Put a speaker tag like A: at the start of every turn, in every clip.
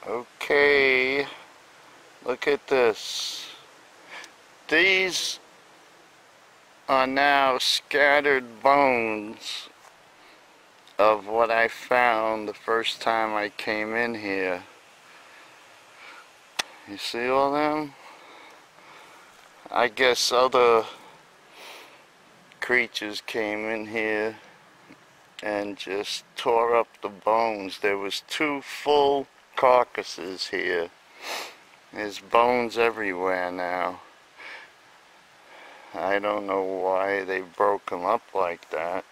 A: Okay, look at this. These are now scattered bones of what I found the first time I came in here. You see all them? I guess other creatures came in here and just tore up the bones. There was 2 full carcasses here. There's bones everywhere now. I don't know why they broke them up like that.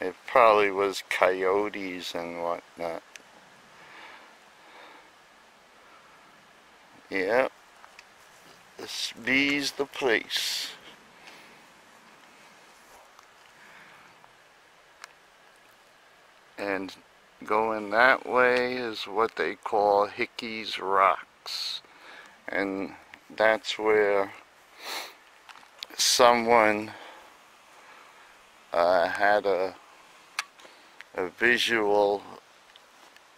A: It probably was coyotes and whatnot. Yep, this be's the place. And going that way is what they call Hickey's Rocks. And that's where someone had a visual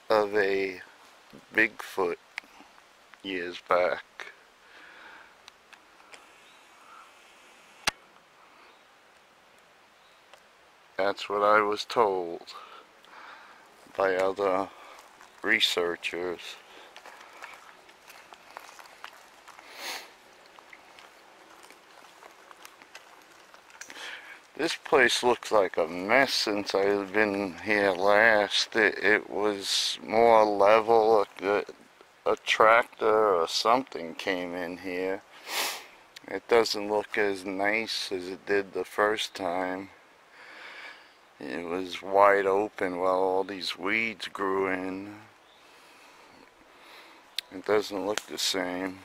A: of a Bigfoot years back. That's what I was told by other researchers. This place looks like a mess since I've been here last. It was more level. A tractor or something came in here. It doesn't look as nice as it did the first time. It was wide open while all these weeds grew in. It doesn't look the same.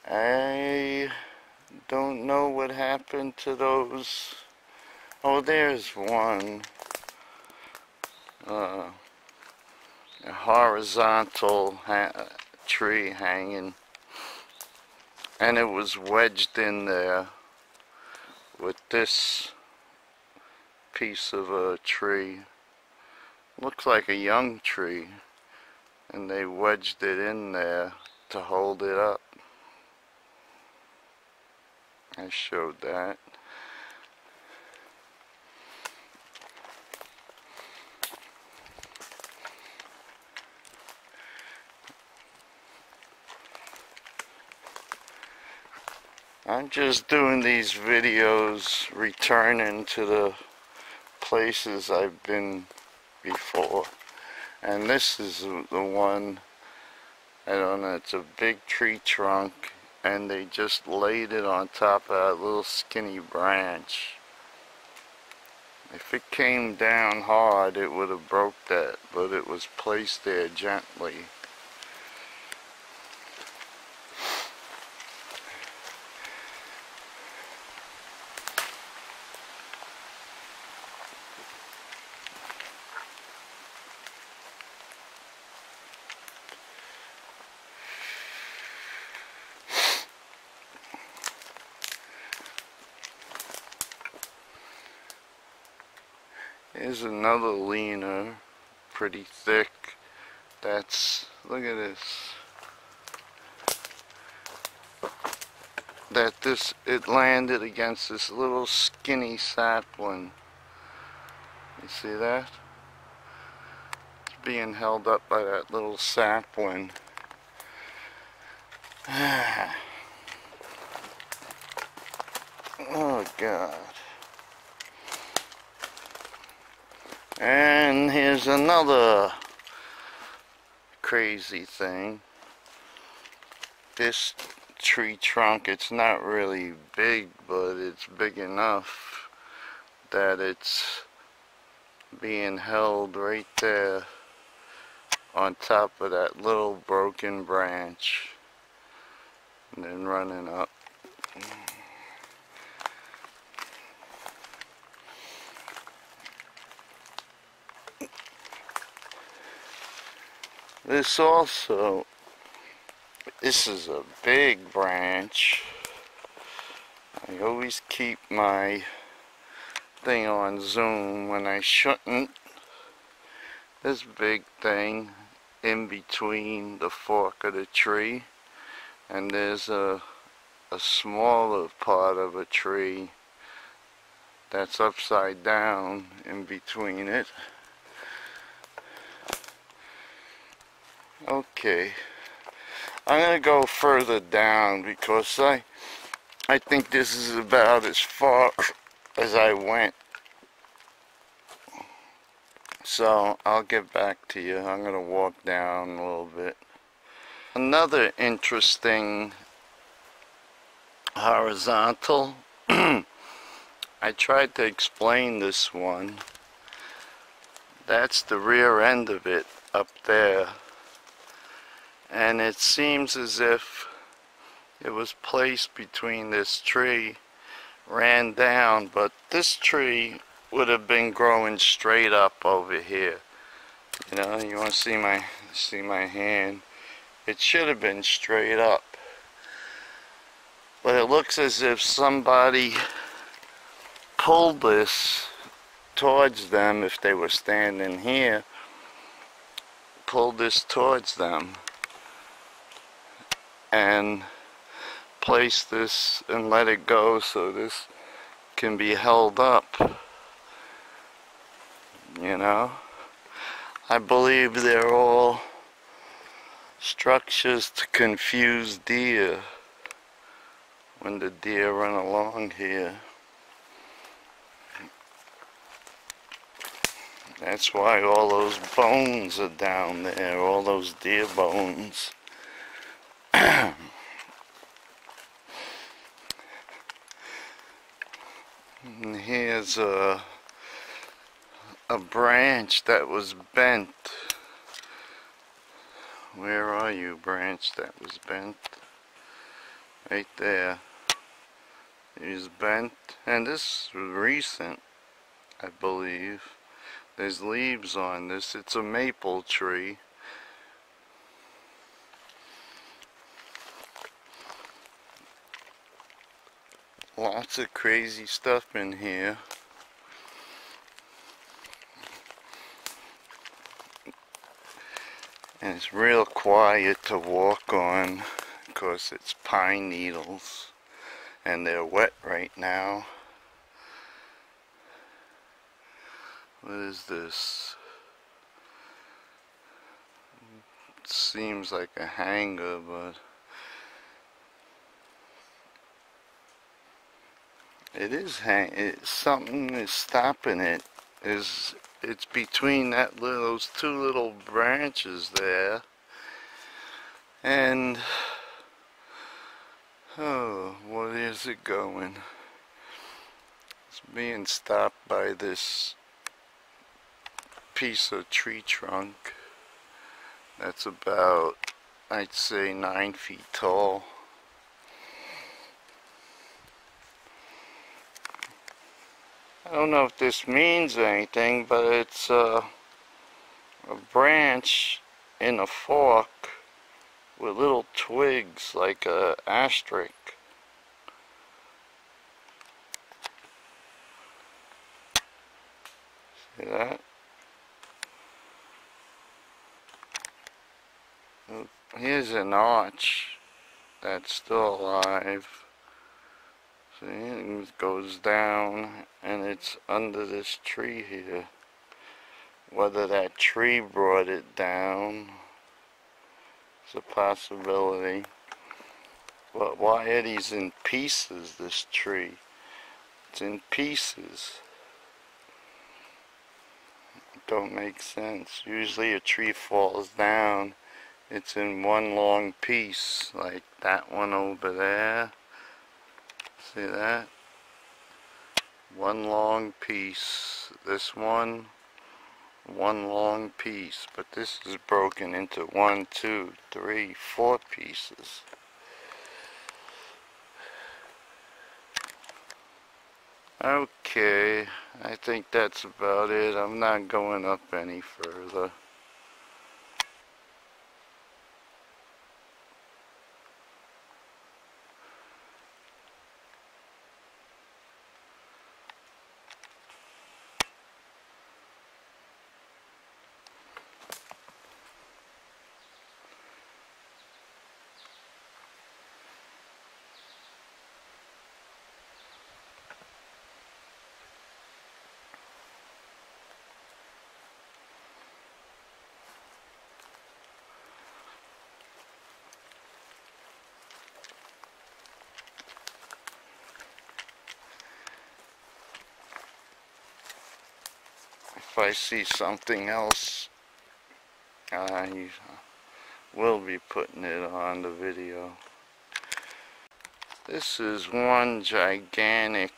A: I don't know what happened to those. Oh, there's one. A horizontal tree hanging. And it was wedged in there with this piece of a tree. Looks like a young tree. And they wedged it in there to hold it up. I showed that. I'm just doing these videos returning to the places I've been before. And this is the one, I don't know, it's a big tree trunk. And they just laid it on top of that little skinny branch. If it came down hard, it would have broke that, but it was placed there gently. Here's another leaner, pretty thick. That's, look at this. It landed against this little skinny sapling. You see that? It's being held up by that little sapling. Oh God. And here's another crazy thing. This tree trunk, it's not really big, but it's big enough that it's being held right there on top of that little broken branch and then running up. This also, this is a big branch. I always keep my thing on zoom when I shouldn't. This big thing in between the fork of the tree, and there's a smaller part of a tree that's upside down in between it. Okay, I'm gonna go further down because I think this is about as far as I went. So I'll get back to you. I'm gonna walk down a little bit. Another interesting horizontal. I tried to explain this one. That's the rear end of it up there. And it seems as if it was placed between this tree, ran down, but this tree would have been growing straight up over here. You know, you want to see my hand? It should have been straight up. But it looks as if somebody pulled this towards them, if they were standing here, pulled this towards them and placed this and let it go so this can be held up. You know, I believe they're all structures to confuse deer when the deer run along here. That's why all those bones are down there, all those deer bones. And here's a branch that was bent. Where are you, branch that was bent? Right there. It was bent, and this was recent, I believe. There's leaves on this. It's a maple tree. Lots of crazy stuff in here. And it's real quiet to walk on because it's pine needles and they're wet right now. What is this? It seems like a hanger, but it is something is stopping it. It's between those two little branches there, and oh, what is it going? It's being stopped by this piece of tree trunk that's about, I'd say, 9 feet tall. I don't know if this means anything, but it's a branch in a fork with little twigs like a asterisk. See that? Here's an arch that's still alive. See, it goes down and it's under this tree here. Whether that tree brought it down is a possibility. But why are these in pieces, this tree? It's in pieces. It don't make sense. Usually a tree falls down, it's in one long piece, like that one over there. See that? One long piece. This one long piece. But this is broken into 1, 2, 3, 4 pieces. Okay, I think that's about it. I'm not going up any further. if I see something else, I will be putting it on the video. This is one gigantic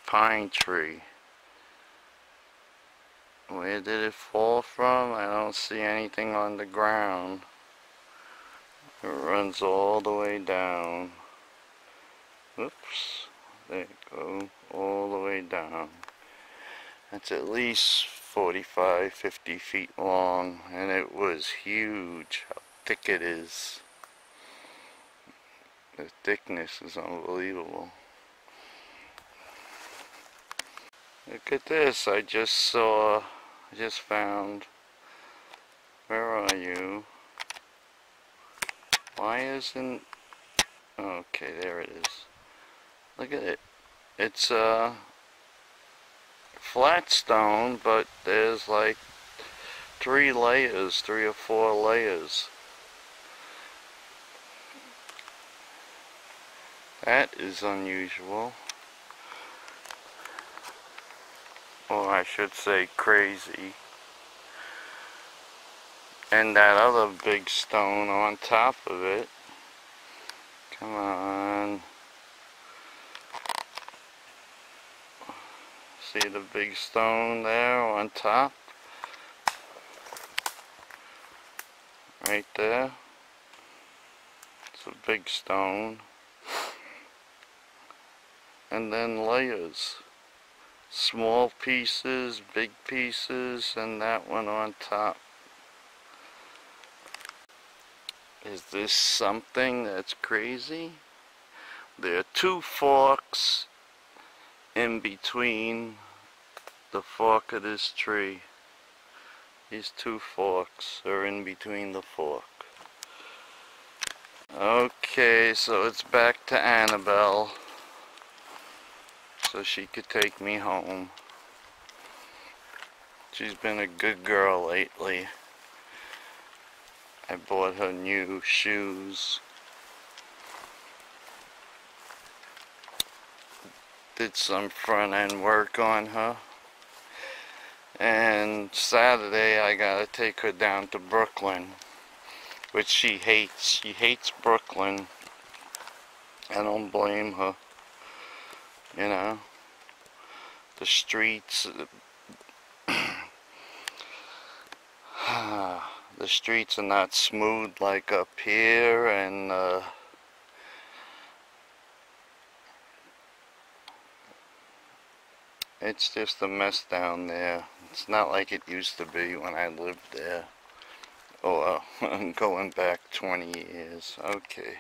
A: pine tree. Where did it fall from? I don't see anything on the ground. It runs all the way down. Oops. There you go. All the way down. It's at least 45, 50 feet long, and it was huge. How thick it is. The thickness is unbelievable. Look at this. I just found. Where are you? Why isn't... Okay, there it is. Look at it. It's flat stone, but there's like 3 or 4 layers. That is unusual. Or I should say crazy. And that other big stone on top of it. Come on. See the big stone there on top? Right there. It's a big stone. And then layers. Small pieces, big pieces, and that one on top. Is this something that's crazy? There are 2 forks in between the fork of this tree. These 2 forks are in between the fork. Okay, so it's back to Annabelle, so she could take me home. She's been a good girl lately. I bought her new shoes. Did some front end work on her. And Saturday I gotta take her down to Brooklyn, which she hates. She hates Brooklyn. I don't blame her. You know, the streets, the streets are not smooth like up here, and it's just a mess down there. It's not like it used to be when I lived there. Oh, I'm going back 20 years. Okay.